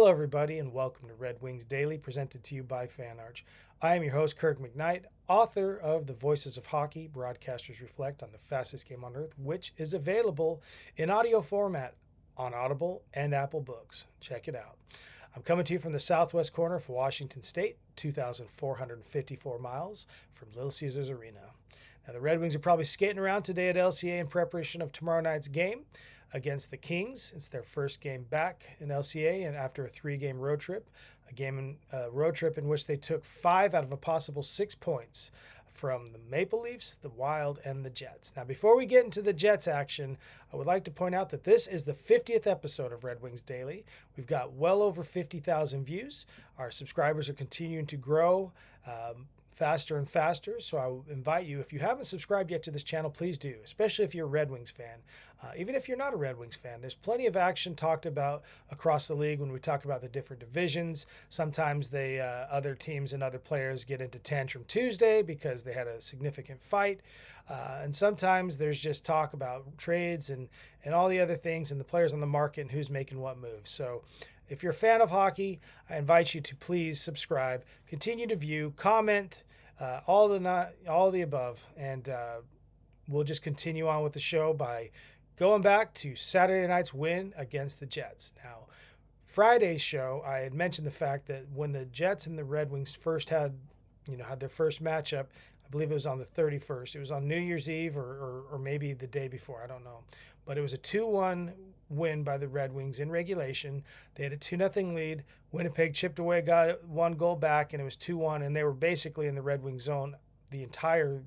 Hello, everybody, and welcome to Red Wings Daily, presented to you by FanArch. I am your host, Kirk MckNight, author of The Voices of Hockey, Broadcasters Reflect on the Fastest Game on Earth, which is available in audio format on Audible and Apple Books. Check it out. I'm coming to you from the southwest corner of Washington State, 2,454 miles from Little Caesars Arena. Now, the Red Wings are probably skating around today at LCA in preparation of tomorrow night's game against the Kings. It's their first game back in LCA and after a 3-game road trip, road trip in which they took 5 out of a possible 6 points from the Maple Leafs, the Wild, and the Jets. Now, before we get into the Jets action, I would like to point out that this is the 50th episode of Red Wings Daily. We've got well over 50,000 views. Our subscribers are continuing to grow faster and faster. So I invite you, if you haven't subscribed yet to this channel, please do, especially if you're a Red Wings fan. Even if you're not a Red Wings fan, there's plenty of action talked about across the league when we talk about the different divisions. Sometimes other teams and other players get into Tantrum Tuesday because they had a significant fight. And sometimes there's just talk about trades and all the other things and the players on the market and who's making what moves. So if you're a fan of hockey, I invite you to please subscribe, continue to view, comment, all the above, and we'll just continue on with the show by going back to Saturday night's win against the Jets. Now, Friday's show, I had mentioned the fact that when the Jets and the Red Wings first had their first matchup, I believe it was on the 31st. It was on New Year's Eve or maybe the day before. I don't know. But it was a 2-1 win by the Red Wings in regulation. They had a 2-0 lead. Winnipeg chipped away, got 1 goal back, and it was 2-1. And they were basically in the Red Wing zone the entire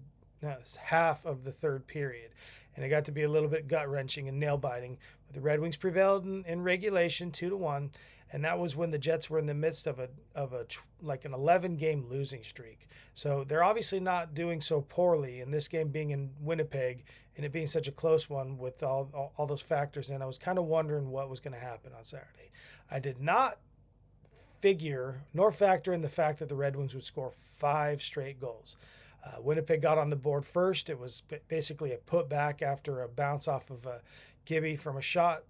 half of the third period. And it got to be a little bit gut-wrenching and nail-biting. But the Red Wings prevailed in regulation 2-1. And that was when the Jets were in the midst of an 11-game losing streak. So they're obviously not doing so poorly. In this game being in Winnipeg and it being such a close one with all those factors in, I was kind of wondering what was going to happen on Saturday. I did not figure nor factor in the fact that the Red Wings would score 5 straight goals. Winnipeg got on the board first. It was basically a putback after a bounce off of Gibby from a shot.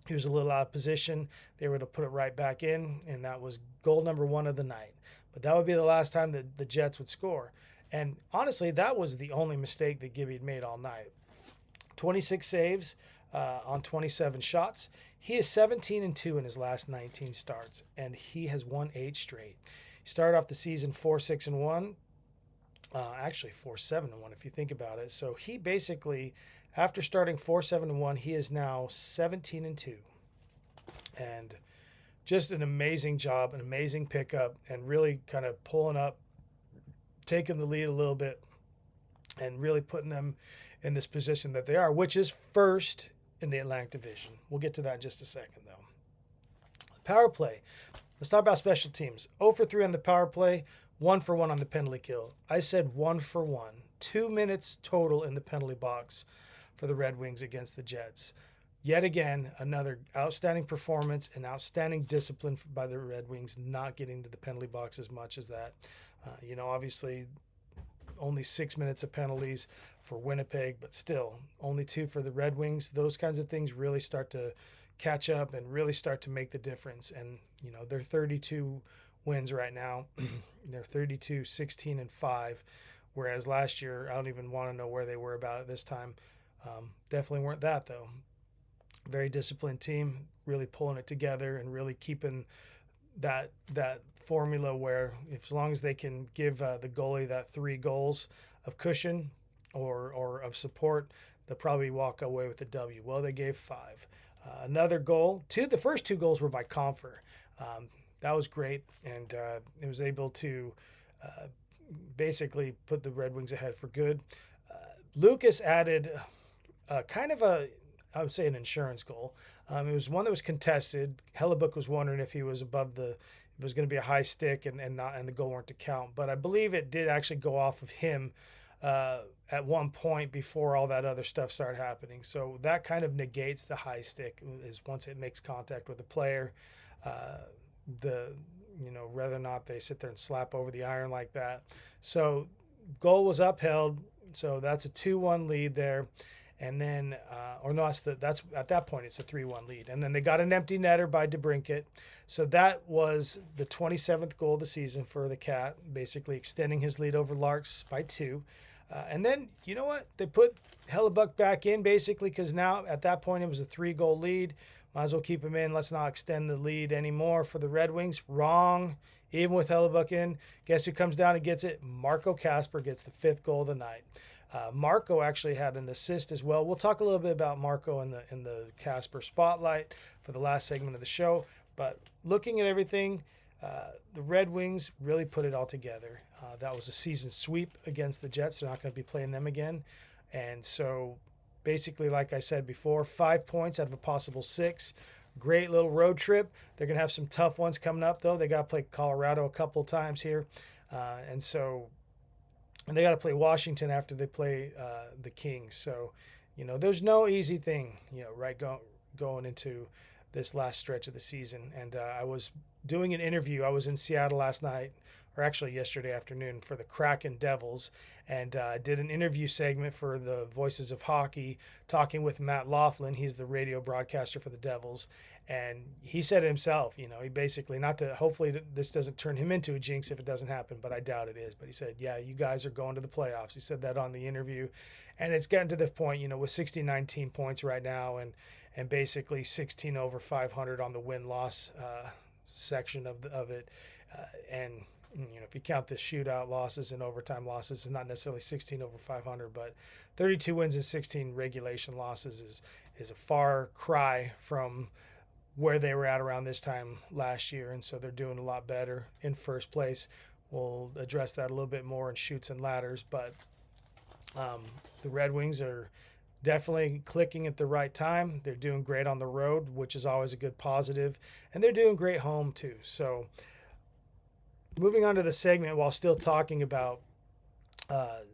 He was a little out of position. They were able to put it right back in, and that was goal number 1 of the night. But that would be the last time that the Jets would score. And honestly, that was the only mistake that Gibby had made all night. 26 saves on 27 shots. He is 17-2 in his last 19 starts, and he has won 8 straight. He started off the season 4-6-1. Actually 4-7-1 if you think about it. So he basically, after starting 4-7-1, he is now 17-2. And just an amazing job, an amazing pickup, and really kind of pulling up, taking the lead a little bit, and really putting them in this position that they are, which is first in the Atlantic Division. We'll get to that in just a second, though. Power play. Let's talk about special teams. 0 for 3 on the power play, 1 for 1 on the penalty kill. I said 1 for 1. 2 minutes total in the penalty box for the Red Wings against the Jets. Yet again, another outstanding performance and outstanding discipline by the Red Wings, not getting to the penalty box as much as that. Obviously, only 6 minutes of penalties for Winnipeg, but still, only 2 for the Red Wings. Those kinds of things really start to catch up and really start to make the difference. And, they're 32 wins right now. They're 32, 16-5, whereas last year, I don't even want to know where they were about at this time. Definitely weren't that, though. Very disciplined team, really pulling it together and really keeping that formula where as long as they can give the goalie that 3 goals of cushion or of support, they'll probably walk away with the W. Well, they gave 5. Another goal. The first 2 goals were by Compher. That was great, and it was able to basically put the Red Wings ahead for good. Lucas added I would say an insurance goal. It was one that was contested. Hellebuck was wondering if he was if it was going to be a high stick and the goal weren't to count. But I believe it did actually go off of him at one point before all that other stuff started happening. So that kind of negates the high stick is once it makes contact with the player. Whether or not they sit there and slap over the iron like that. So goal was upheld. So that's a 2-1 lead there. And then, or no, that's at that point it's a 3-1 lead. And then they got an empty netter by DeBrincat. So that was the 27th goal of the season for the Cat, basically extending his lead over Larks by 2. And then, you know what? They put Hellebuck back in basically because now at that point it was a 3-goal lead. Might as well keep him in. Let's not extend the lead anymore for the Red Wings. Wrong. Even with Hellebuck in, guess who comes down and gets it? Marco Kasper gets the 5th goal of the night. Marco actually had an assist as well. We'll talk a little bit about Marco in the Kasper spotlight for the last segment of the show. But looking at everything, the Red Wings really put it all together. That was a season sweep against the Jets. They're not going to be playing them again. And so basically, like I said before, 5 points out of a possible 6. Great little road trip. They're going to have some tough ones coming up, though. They got to play Colorado a couple of times here. And they got to play Washington after they play the Kings. So, there's no easy thing, right, going into this last stretch of the season. And I was doing an interview. I was in Seattle last night, or actually yesterday afternoon, for the Kraken Devils. And I did an interview segment for the Voices of Hockey, talking with Matt Laughlin. He's the radio broadcaster for the Devils. And he said it himself, he basically, hopefully this doesn't turn him into a jinx if it doesn't happen, but I doubt it is. But he said, yeah, you guys are going to the playoffs. He said that on the interview. And it's getting to the point, with 19 points right now and basically 16 over 500 on the win-loss section of it. And if you count the shootout losses and overtime losses, it's not necessarily 16 over 500, but 32 wins and 16 regulation losses is a far cry from where they were at around this time last year. And so they're doing a lot better in first place. We'll address that a little bit more in shoots and ladders, but the Red Wings are definitely clicking at the right time. They're doing great on the road, which is always a good positive, and they're doing great home too. So moving on to the segment while still talking about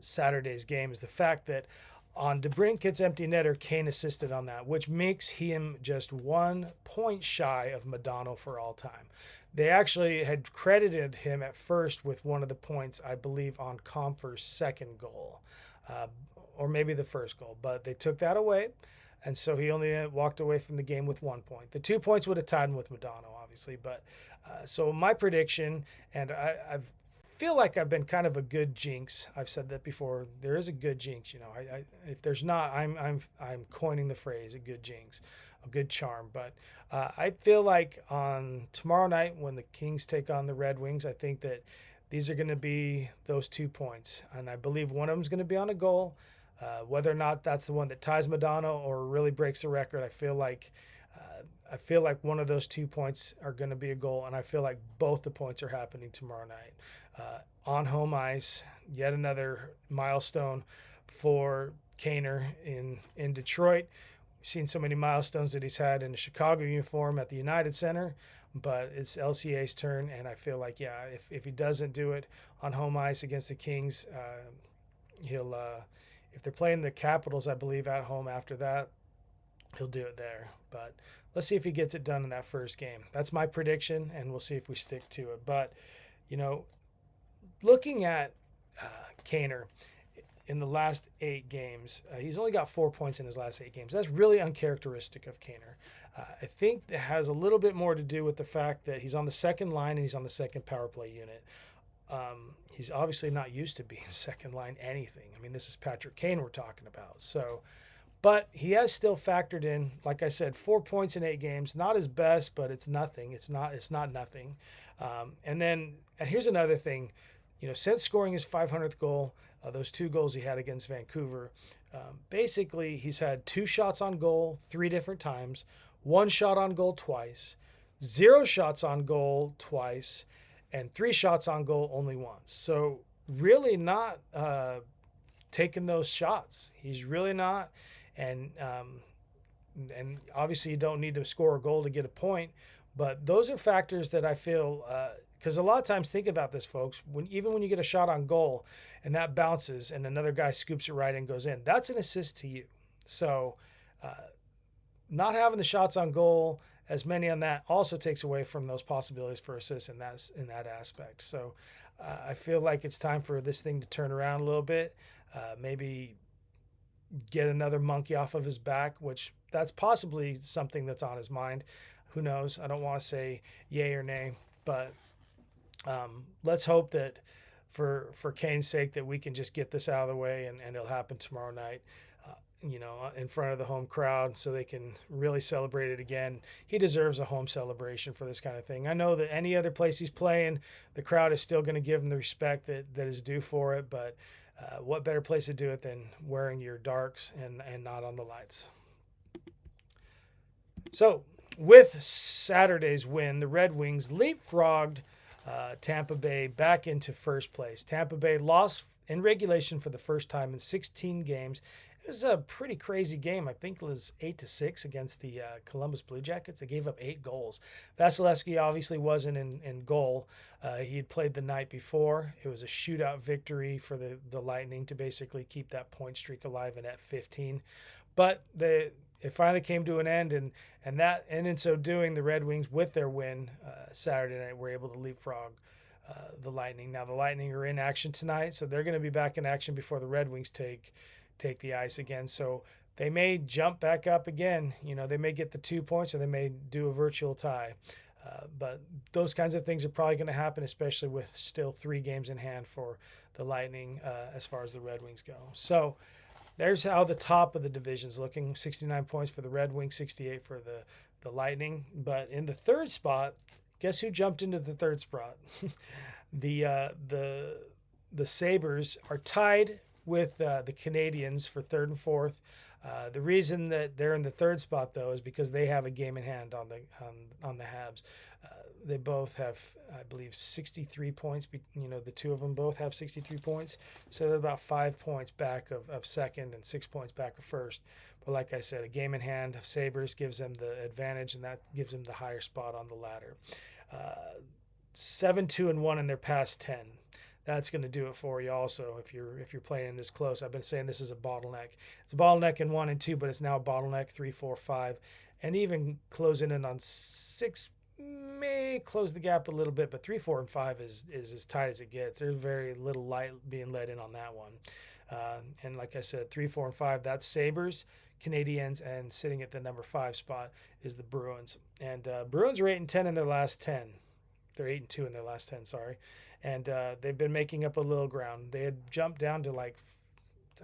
Saturday's game is the fact that on DeBrincat's empty netter, Kane assisted on that, which makes him just 1 point shy of Modano for all time. They actually had credited him at first with one of the points, I believe, on Compher's second goal, or maybe the first goal, but they took that away. And so he only walked away from the game with 1 point. The 2 points would have tied him with Modano, obviously. But so my prediction, and I feel like I've been kind of a good jinx. I've said that before. There is a good jinx. If there's not, I'm coining the phrase a good jinx, a good charm. But I feel like on tomorrow night when the Kings take on the Red Wings, I think that these are going to be those 2 points, and I believe one of them is going to be on a goal. Whether or not that's the one that ties Modano or really breaks a record, I feel like one of those 2 points are going to be a goal, and I feel like both the points are happening tomorrow night on home ice. Yet another milestone for Kane in Detroit. We've seen so many milestones that he's had in a Chicago uniform at the United Center, but it's LCA's turn, and I feel like, if he doesn't do it on home ice against the Kings, he'll if they're playing the Capitals, I believe, at home after that, he'll do it there. But let's see if he gets it done in that first game. That's my prediction, and we'll see if we stick to it. But, looking at Kaner in the last 8 games, he's only got 4 points in his last 8 games. That's really uncharacteristic of Kaner. I think it has a little bit more to do with the fact that he's on the second line and he's on the second power play unit. He's obviously not used to being second line anything. I mean, this is Patrick Kane we're talking about. So, but he has still factored in, like I said, 4 points in 8 games. Not his best, but it's nothing. It's not nothing. And here's another thing. Since scoring his 500th goal, those 2 goals he had against Vancouver, basically he's had 2 shots on goal 3 different times, 1 shot on goal twice, 0 shots on goal twice, and 3 shots on goal only once. So really not taking those shots. He's really not. And obviously you don't need to score a goal to get a point. But those are factors that I feel, because a lot of times, think about this, folks, even when you get a shot on goal and that bounces and another guy scoops it right and goes in, that's an assist to you. So not having the shots on goal, as many on that, also takes away from those possibilities for assists in that aspect. So I feel like it's time for this thing to turn around a little bit. Maybe get another monkey off of his back, which that's possibly something that's on his mind. Who knows? I don't want to say yay or nay, but let's hope that for Kane's sake that we can just get this out of the way, and it'll happen tomorrow night, in front of the home crowd so they can really celebrate it again. He deserves a home celebration for this kind of thing. I know that any other place he's playing, the crowd is still going to give him the respect that is due for it, but what better place to do it than wearing your darks and not on the lights? So, with Saturday's win, the Red Wings leapfrogged Tampa Bay back into first place. Tampa Bay lost in regulation for the first time in 16 games. It was a pretty crazy game. I think it was 8-6 against the Columbus Blue Jackets. They gave up 8 goals. Vasilevsky obviously wasn't in goal. He had played the night before. It was a shootout victory for the Lightning to basically keep that point streak alive and at 15. But it finally came to an end, and in so doing, the Red Wings, with their win Saturday night, were able to leapfrog the Lightning. Now the Lightning are in action tonight, so they're going to be back in action before the Red Wings take the ice again. So they may jump back up again. They may get the 2 points, or they may do a virtual tie. But those kinds of things are probably going to happen, especially with still 3 games in hand for the Lightning as far as the Red Wings go. So there's how the top of the division's looking. 69 points for the Red Wings, 68 for the Lightning. But in the third spot, guess who jumped into the third spot? The Sabres are tied with the Canadiens for third and fourth. The reason that they're in the third spot, though, is because they have a game in hand on the Habs. They both have, I believe, 63 points. The two of them both have 63 points. So they're about 5 points back of second and 6 points back of first. But like I said, a game in hand of Sabres gives them the advantage, and that gives them the higher spot on the ladder. 7-2-1 in their past 10. That's going to do it for you also if you're playing this close. I've been saying this is a bottleneck. It's a bottleneck in 1 and 2, but it's now a bottleneck 3, 4, 5. And even closing in on 6 may close the gap a little bit, but 3, 4, and 5 is as tight as it gets. There's very little light being let in on that one. And like I said, 3, 4, and 5, that's Sabres, Canadiens, and sitting at the number 5 spot is the Bruins. And Bruins are 8-10 in their last 10. They're 8-2 in their last 10, sorry. And they've been making up a little ground. They had jumped down to I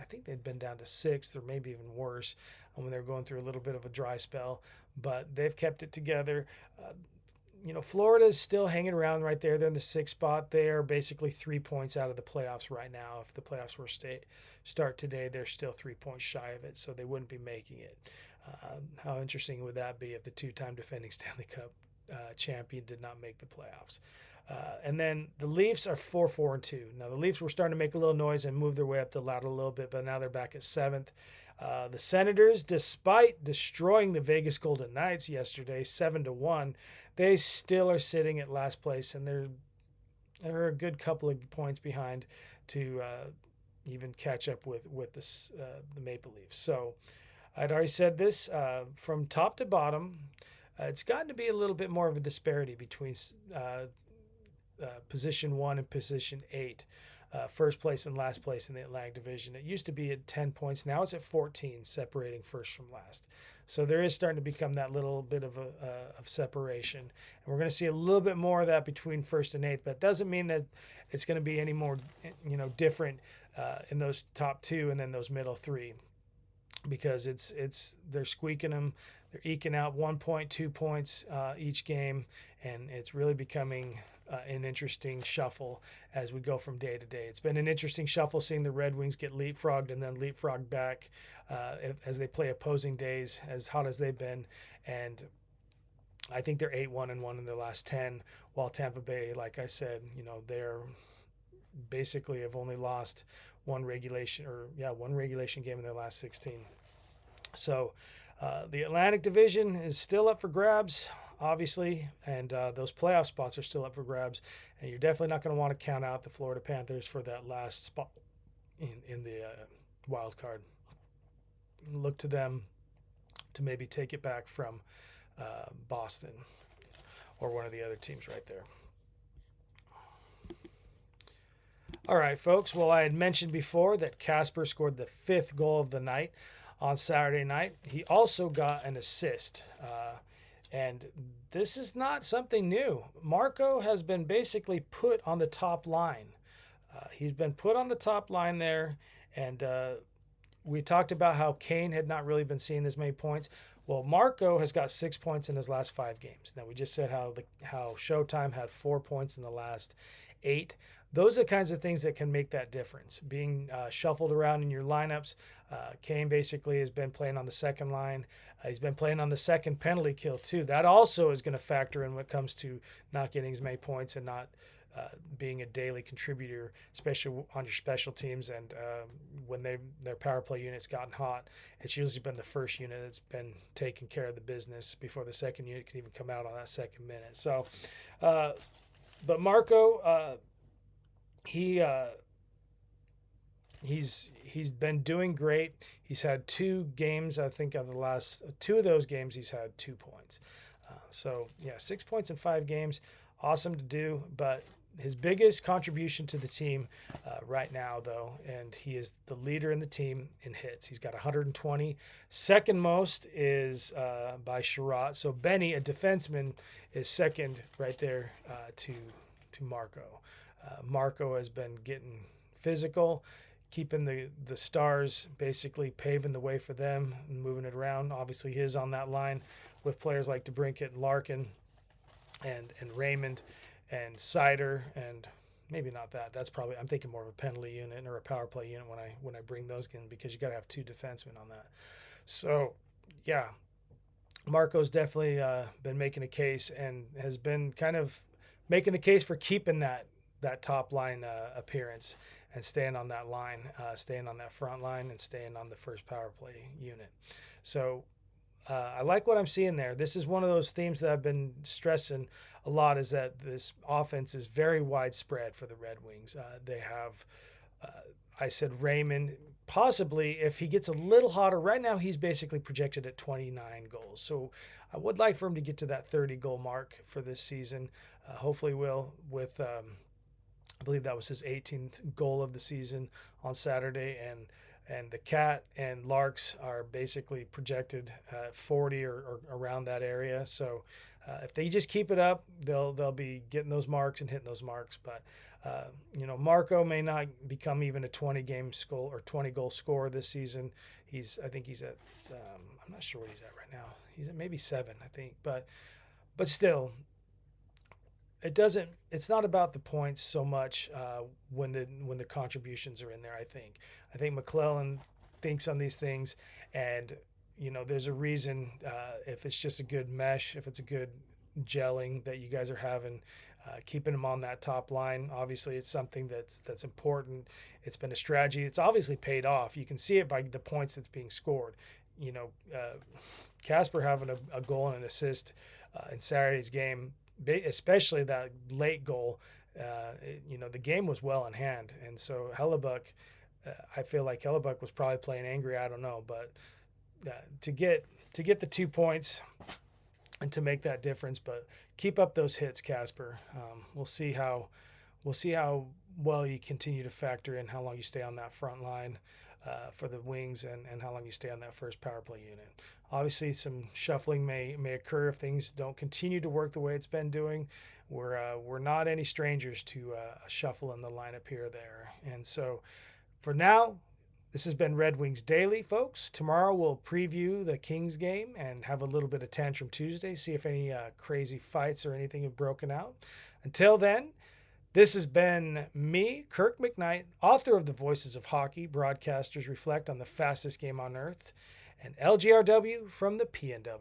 think they'd been down to 6th or maybe even worse when they were going through a little bit of a dry spell. But they've kept it together. Florida is still hanging around right there. They're in the 6th spot. They are basically 3 points out of the playoffs right now. If the playoffs were start today, they're still 3 points shy of it, so they wouldn't be making it. How interesting would that be if the 2-time defending Stanley Cup champion did not make the playoffs? And then the Leafs are 4-4-2. Now, the Leafs were starting to make a little noise and move their way up the ladder a little bit, but now they're back at 7th. The Senators, despite destroying the Vegas Golden Knights yesterday, 7-1, they still are sitting at last place, and they're a good couple of points behind to even catch up with the Maple Leafs. So I'd already said this, from top to bottom, it's gotten to be a little bit more of a disparity between position 1 and position 8, first place and last place in the Atlantic Division. It used to be at 10 points. Now it's at 14, separating first from last. So there is starting to become that little bit of separation. And we're going to see a little bit more of that between first and 8th, but it doesn't mean that it's going to be any more different in those top 2 and then those middle 3, because they're squeaking them. They're eking out 1 point, 2 points each game, and it's really becoming an interesting shuffle as we go from day to day. It's been an interesting shuffle seeing the Red Wings get leapfrogged and then leapfrogged back as they play opposing days, as hot as they've been. And I think they're 8-1-1 in their last 10, while Tampa Bay, like I said, they're basically have only lost one regulation game in their last 16. So the Atlantic Division is still up for grabs, obviously, and those playoff spots are still up for grabs, and you're definitely not going to want to count out the Florida Panthers for that last spot in the wild card. Look to them to maybe take it back from Boston or one of the other teams right there. All right, folks. Well, I had mentioned before that Kasper scored the 5th goal of the night on Saturday night. He also got an assist. And this is not something new. Marco has been basically put on the top line. He's been put on the top line there. And we talked about how Kane had not really been seeing this many points. Well, Marco has got 6 points in his last 5 games. Now, we just said how Showtime had 4 points in the last 8. Those are the kinds of things that can make that difference. Being shuffled around in your lineups. Kane basically has been playing on the second line. He's been playing on the second penalty kill too. That also is going to factor in when it comes to not getting as many points and not being a daily contributor, especially on your special teams. And when their power play unit's gotten hot, it's usually been the first unit that's been taking care of the business before the second unit can even come out on that second minute. So, but Marco, he's been doing great. He's had 2 games, I think, of the last 2 of those games he's had 2 points. So yeah, 6 points in 5 games, awesome to do. But his biggest contribution to the team right now, though, and he is the leader in the team in hits. He's got 120. Second most is by Sherratt. So Benny, a defenseman, is second right there to Marco. Marco has been getting physical, keeping the Stars basically paving the way for them and moving it around. Obviously, he is on that line with players like DeBrincat and Larkin and Raymond and Sider, and maybe not that. That's probably, I'm thinking more of a penalty unit or a power play unit when I bring those in, because you got to have 2 defensemen on that. So, yeah, Marco's definitely been making a case and has been kind of making the case for keeping that top line appearance and staying on that line, staying on that front line and staying on the first power play unit. So I like what I'm seeing there. This is one of those themes that I've been stressing a lot, is that this offense is very widespread for the Red Wings. They have, I said Raymond, possibly if he gets a little hotter. Right now he's basically projected at 29 goals. So I would like for him to get to that 30 goal mark for this season. Hopefully will with I believe that was his 18th goal of the season on Saturday, and the Cat and Larks are basically projected at 40 or around that area. So if they just keep it up, they'll be getting those marks and hitting those marks. But Marco may not become even a 20 goal scorer this season. I think he's at I'm not sure what he's at right now. He's at maybe 7, I think. But still, it's not about the points so much when the contributions are in there. I think McClellan thinks on these things, and there's a reason if it's just a good mesh, if it's a good gelling that you guys are having, keeping them on that top line. Obviously, it's something that's important. It's been a strategy. It's obviously paid off. You can see it by the points that's being scored. Kasper having a goal and an assist in Saturday's game, especially that late goal, the game was well in hand. And so Hellebuck, I feel like Hellebuck was probably playing angry. I don't know, but to get the 2 points and to make that difference, but keep up those hits, Kasper. We'll see how well you continue to factor in how long you stay on that front line for the Wings and how long you stay on that first power play unit. Obviously, some shuffling may occur if things don't continue to work the way it's been doing. We're not any strangers to a shuffle in the lineup here or there. And so for now, this has been Red Wings Daily, folks. Tomorrow we'll preview the Kings game and have a little bit of Tantrum Tuesday, see if any crazy fights or anything have broken out. Until then, this has been me, Kirk MckNight, author of The Voices of Hockey, Broadcasters Reflect on the Fastest Game on Earth, and LGRW from the PNW.